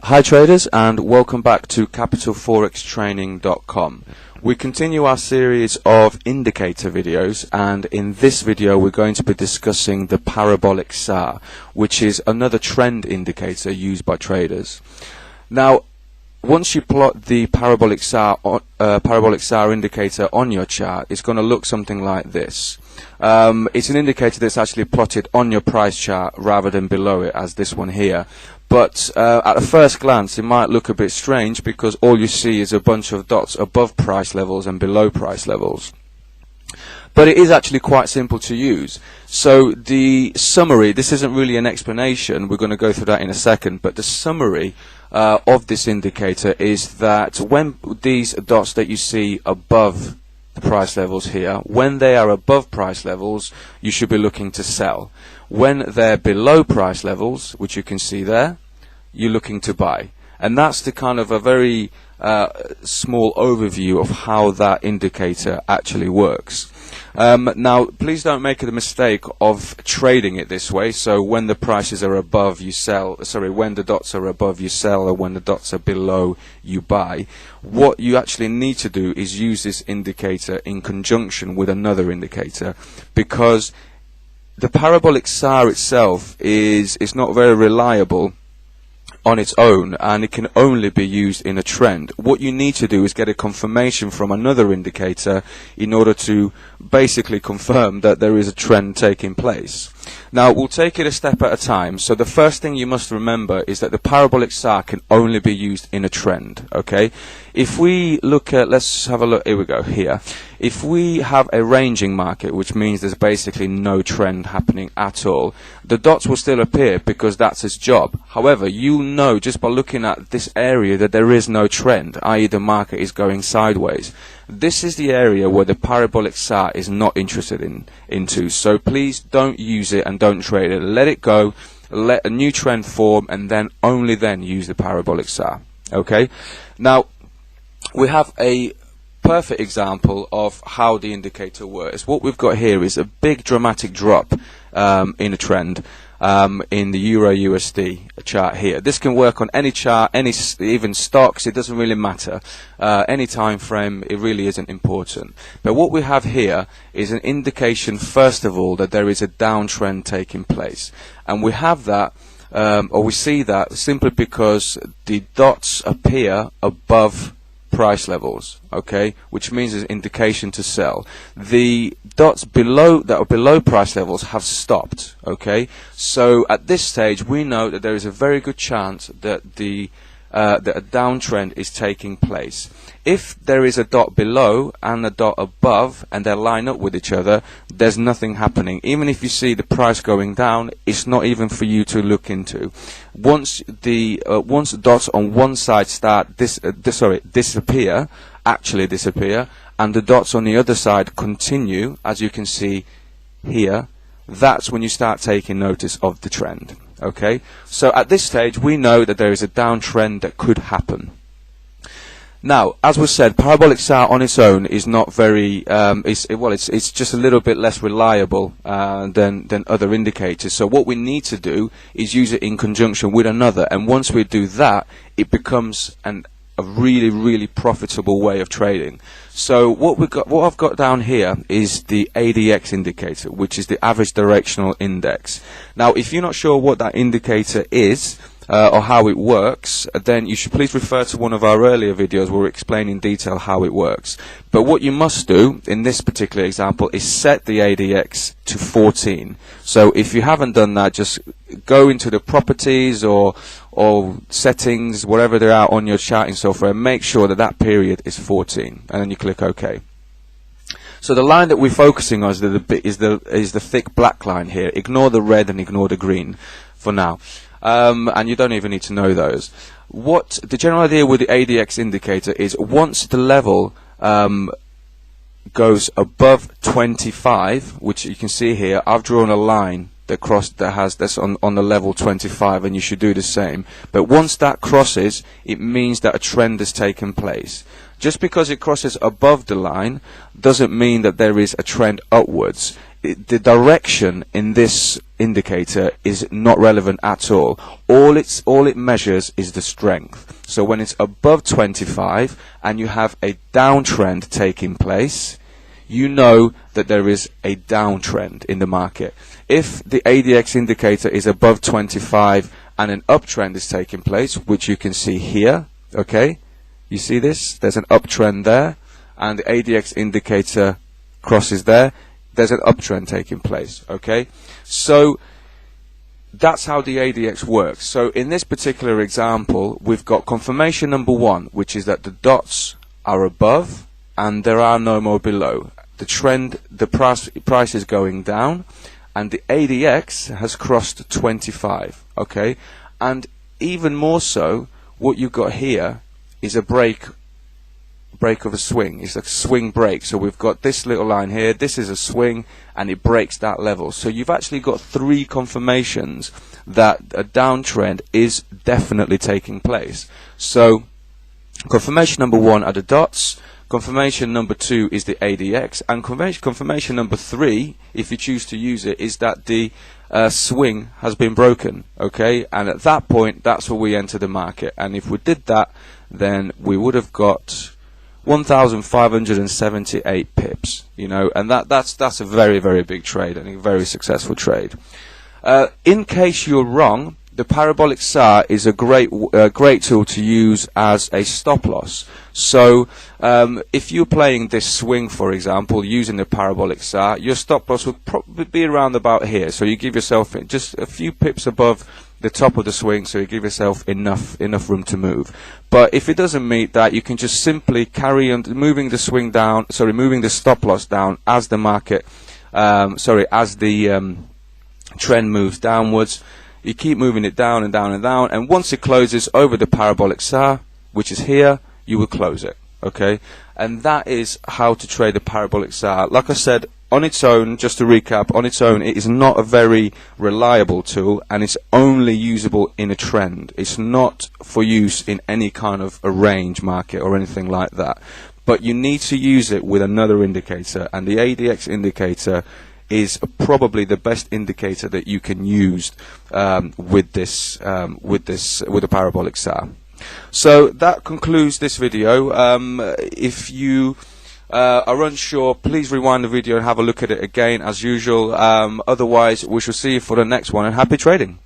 Hi traders, and welcome back to capitalforextraining.com. We continue our series of indicator videos, and in this video we're going to be discussing the parabolic SAR, which is another trend indicator used by traders. Now, once you plot the parabolic SAR indicator on your chart, it's going to look something like this. It's an indicator that's actually plotted on your price chart rather than below it, as this one here. But at a first glance it might look a bit strange because all you see is a bunch of dots above price levels and below price levels. But it is actually quite simple to use. So the summary, this isn't really an explanation, we're going to go through that in a second, but the summary of this indicator is that when these dots that you see above the price levels here, when they are above price levels, you should be looking to sell. When they're below price levels, which you can see there, you're looking to buy. And that's the kind of a very small overview of how that indicator actually works. Now, please don't make the mistake of trading it this way. So when the prices are above, you sell. Sorry, when the dots are above, you sell, or when the dots are below, you buy. What you actually need to do is use this indicator in conjunction with another indicator, because the parabolic SAR itself is not very reliable on its own, and it can only be used in a trend. What you need to do is get a confirmation from another indicator in order to basically confirm that there is a trend taking place. Now, we'll take it a step at a time. So the first thing you must remember is that the parabolic SAR can only be used in a trend, okay? If we look at, let's have a look, here we go, here. If we have a ranging market, which means there's basically no trend happening at all, the dots will still appear because that's its job. However, you know just by looking at this area that there is no trend, i.e. the market is going sideways. This is the area where the parabolic SAR is not interested into. So please don't use it and don't trade it. Let it go, let a new trend form, and then only then use the parabolic SAR. Okay? Now, we have a perfect example of how the indicator works. What we've got here is a big dramatic drop in a trend in the Euro USD chart here. This can work on any chart, even stocks, it doesn't really matter. Any time frame, it really isn't important. But what we have here is an indication, first of all, that there is a downtrend taking place. And we have that, or we see that simply because the dots appear above price levels, okay, which means it's an indication to sell. The dots below that are below price levels have stopped, okay. So at this stage we know that there is a very good chance that that a downtrend is taking place. If there is a dot below and a dot above and they line up with each other, there's nothing happening. Even if you see the price going down, it's not even for you to look into. Once the dots on one side start disappear, and the dots on the other side continue, as you can see here, that's when you start taking notice of the trend. Okay, so at this stage we know that there is a downtrend that could happen. Now, as was said, parabolic SAR on its own is not very, it's just a little bit less reliable than other indicators. So what we need to do is use it in conjunction with another, and once we do that, it becomes a really profitable way of trading. So what I've got down here is the ADX indicator, which is the average directional index. Now, if you're not sure what that indicator is or how it works, then you should please refer to one of our earlier videos where we explain in detail how it works. But what you must do in this particular example is set the ADX to 14. So if you haven't done that, just go into the properties or settings, whatever they are on your charting software, and make sure that that period is 14, and then you click OK. So the line that we're focusing on is the thick black line here. Ignore the red and ignore the green for now, and you don't even need to know those. What the general idea with the ADX indicator is, once the level goes above 25, which you can see here, I've drawn a line that's on the level 25, and you should do the same. But once that crosses, it means that a trend has taken place. Just because it crosses above the line doesn't mean that there is a trend upwards. the direction in this indicator is not relevant at all. All it measures is the strength. So when it's above 25 and you have a downtrend taking place, you know that there is a downtrend in the market. If the ADX indicator is above 25 and an uptrend is taking place, which you can see here, okay, you see this? There's an uptrend there, and the ADX indicator crosses there. There's an uptrend taking place, okay? So that's how the ADX works. So in this particular example, we've got confirmation number 1, which is that the dots are above and there are no more below. The trend, the price is going down, and the ADX has crossed 25, okay? And even more so, what you've got here is a break of a swing. It's a swing break. So we've got this little line here, this is a swing, and it breaks that level. So you've actually got 3 confirmations that a downtrend is definitely taking place. So confirmation number 1 are the dots, confirmation number 2 is the ADX, and confirmation number 3, if you choose to use it, is that the swing has been broken, okay? And at that point, that's where we enter the market. And if we did that, then we would have got 1,578 pips, you know, and that's a very, very big trade and a very successful trade. In case you're wrong, the parabolic SAR is a great tool to use as a stop loss. So if you're playing this swing, for example, using the parabolic SAR, your stop loss would probably be around about here. So you give yourself just a few pips above the top of the swing, so you give yourself enough room to move. But if it doesn't meet that, you can just simply carry on moving the swing down, moving the stop loss down as the market, as the trend moves downwards. You keep moving it down and down and down, and once it closes over the parabolic SAR, which is here, you will close it, okay? And that is how to trade the parabolic SAR. Like I said, on its own, just to recap, on its own, it is not a very reliable tool, and it's only usable in a trend. It's not for use in any kind of a range market or anything like that. But you need to use it with another indicator, and the ADX indicator is probably the best indicator that you can use with the parabolic SAR. So that concludes this video. If you are unsure, please rewind the video and have a look at it again as usual. Otherwise, we shall see you for the next one, and happy trading.